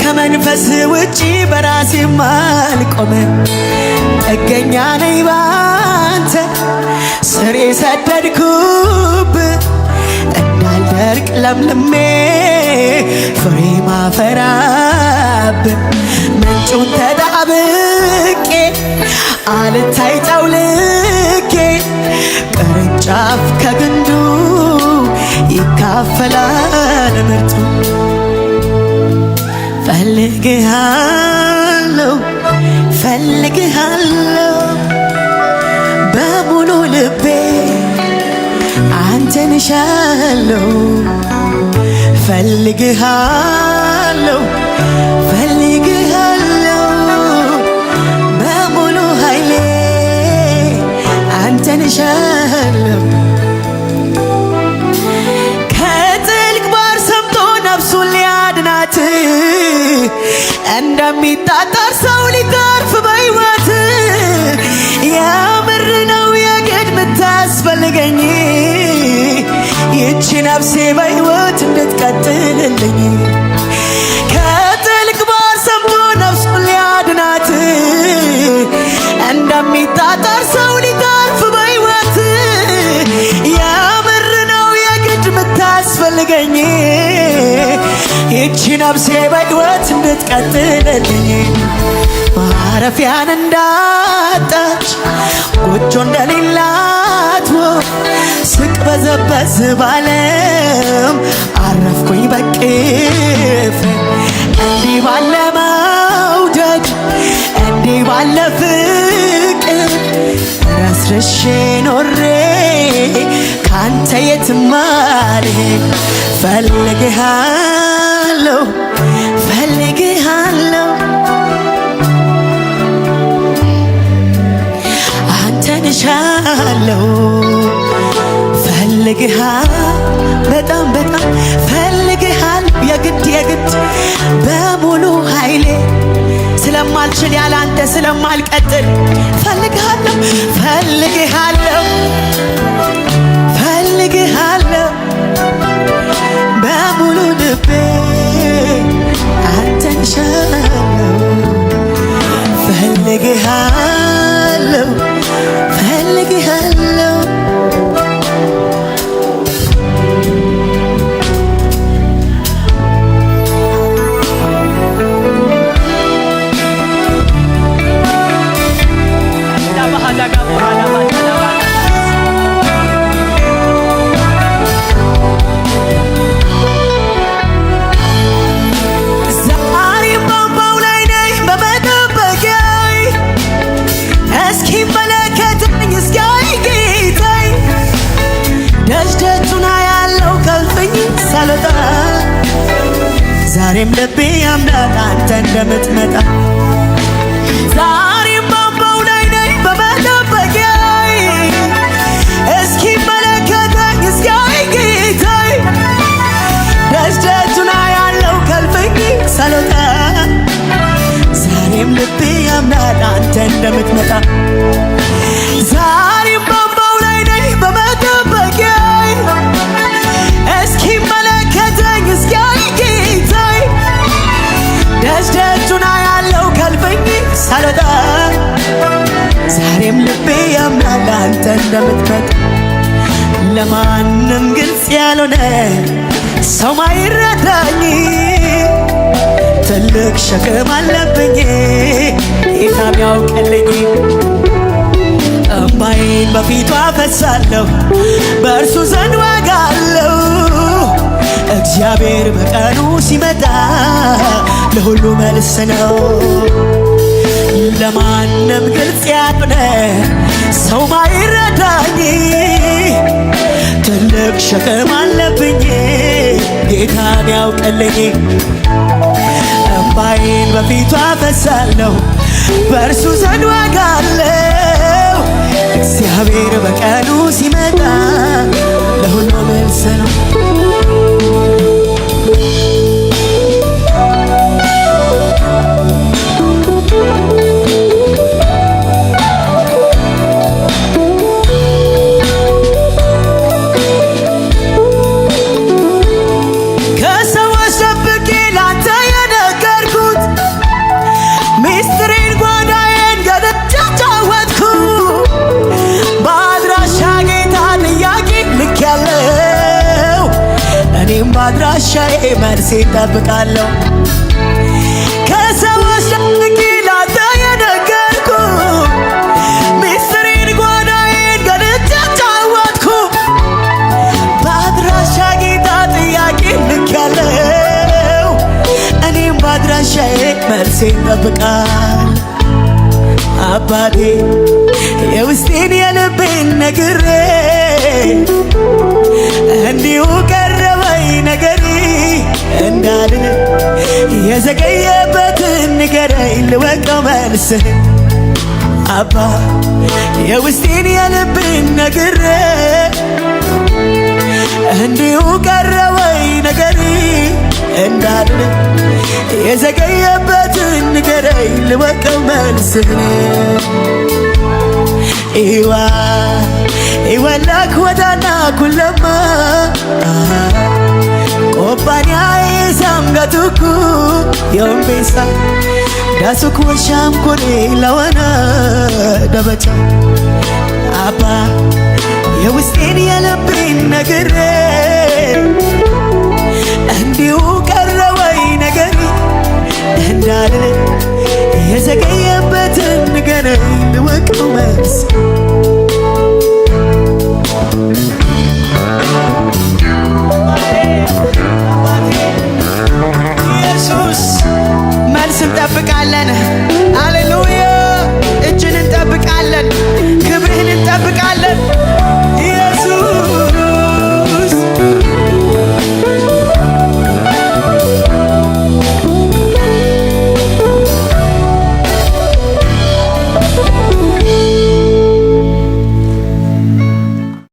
ከመንፈስ ውጪ በራሴ ማልቆም እገኛ ነኝ ባንተ ስር የሰደድኩብ እንዳልደርቅ ለምልሜ ፍሬ ማፈራብ ምንጩን ተጣብቄ አልታይ ጠውልጌ ቅርንጫፍ ከግንዱ ይካፈላል ምርቱ ፈልግሃለሁ ፈልግሃለሁ በሙሉ ልቤ አንተን እሻለሁ ፈልግሃለሁ ፈልግሃለሁ በሙሉ ኃይሌ አንተን እሻለሁ ከጥልቅ ባሕር ሰምጦ ነፍሱን ሊያድናት እንደሚጣጣር ሰው ሊተርፍ በሕይወት የምር ነው የግድ ምታስፈልገኝ ይህች ነፍሴ በሕይወት እንድትቀጥልልኝ ከጥልቅ ባሕር ሰምቶ ነፍሱን ሊያድናት እንደሚጣጣር ሰው ሊተርፍ በሕይወት የምር ነው የግድ ምታስፈልገኝ ይህች ነፍሴ በሕይወት እንድትቀጥልልኝ ማረፊያን እንዳጣች ጎጆ እንደሌላት ስቅበዘበዝ ባለም አረፍኩኝ በቅፍ እንዲህ ባለ መውደድ እንዲህ ባለ ፍቅር ረስርሼ ኖሬ ካንተ የትም አልሄድ ፈልግሃለሁ ፈልግሃለሁ አንተን እሻለሁ ፈልግሃል በጣም በጣም ፈልግሃል የግድ የግድ በሙሉ ኃይሌ ስለማልችል ያለ አንተ ስለማልቀጥል ፈልግሃለሁ ፈልግሃለሁ ፈልግሃለሁ በሙሉ ልቤ አንተን እሻለሁ ፈልግሃለሁ ፈልግሃለሁ ዛሬም ልቤ ያምናል አንተ እንደምትመጣ ዛሬም ባምባው ላይ ነኝ በመጠበቂያዬ እስኪመለከተኝ እስኪያይ ጌታዬ ደጅ ደጁን አያለው ከልፍኝ ሳልወጣ ዛሬም ልቤ ያምናል አንተ እንደምትመጣ ዛሬም ባምባው ላይ ነኝ በመጠበቂያዬ እስኪመለከተኝ እስኪያይ ደጅ ደጁን አያለው ከልፍኝ ሳልወጣ ዛሬም ልቤ ያምናል አንተ እንደምትመጣ ለማንም ግልጽ ያልሆነ ሰው ማይረዳኝ ትልቅ ሸክም አለብኝ ጌታ ቢያውቅልኝ እምባዬን በፊቱ አፈሳለሁ በእርሱ ዘንድ ዋጋ አለው እግዚአብሔር በቀኑ ሲመጣ ለሁሉ መልስ ነው ለማንም ግልጽ ያልሆነ ሰው ማይረዳኝ ትልቅ ሸክም አለብኝ ጌታ ቢያውቅልኝ እምባዬን በፊቱ አፈሳለሁ በእርሱ ዘንድ ዋጋ አለው እግዚአብሔር በቀኑ ሲመጣ ለሁሉ መልስ ነው ከሰዎች ደብቄ መልሴ እጠብቃለሁ። ከሰዎች ደብቄ ላንተ የነገርኩ ሚስጥሬን ጓዳዬን ገልጬ አጫወትኩ። በአድራሻ ጌታ ጥያቄ ልኬያለሁ። እኔም በአድራሻዬ መልሴ እጠብቃለሁ። አባቴ የውስጤን የልቤን ነግሬ እንዲሁ ቀረበኝ ነገሪ እንዳልን የዘገየበትን ንገረኝ ልወቀው መልስህን። አባ የውስጤን የልቤን ነግሬ እንዲሁ ቀረበኝ ነገሪ እንዳልን የዘገየበትን ንገረኝ ልወቀው መልስህን። ኢወላክ ወዳና ኩለማ ቆባንያ ሳምጋቱኩ የምቤሳ ዳሱክ ወሻም ኮኔ ለወና ደበቻ አባ የውስጤን የልቤን ነግሬ እንዲሁ ቀረበኝ ነገሪ እንዳልን የዘገየበትን ንገረኝ ልወቀው መልስ። ኢየሱስ መልስ እንጠብቃለን። ሃሌሉያ እጅን እንጠብቃለን፣ ክብርህን እንጠብቃለን።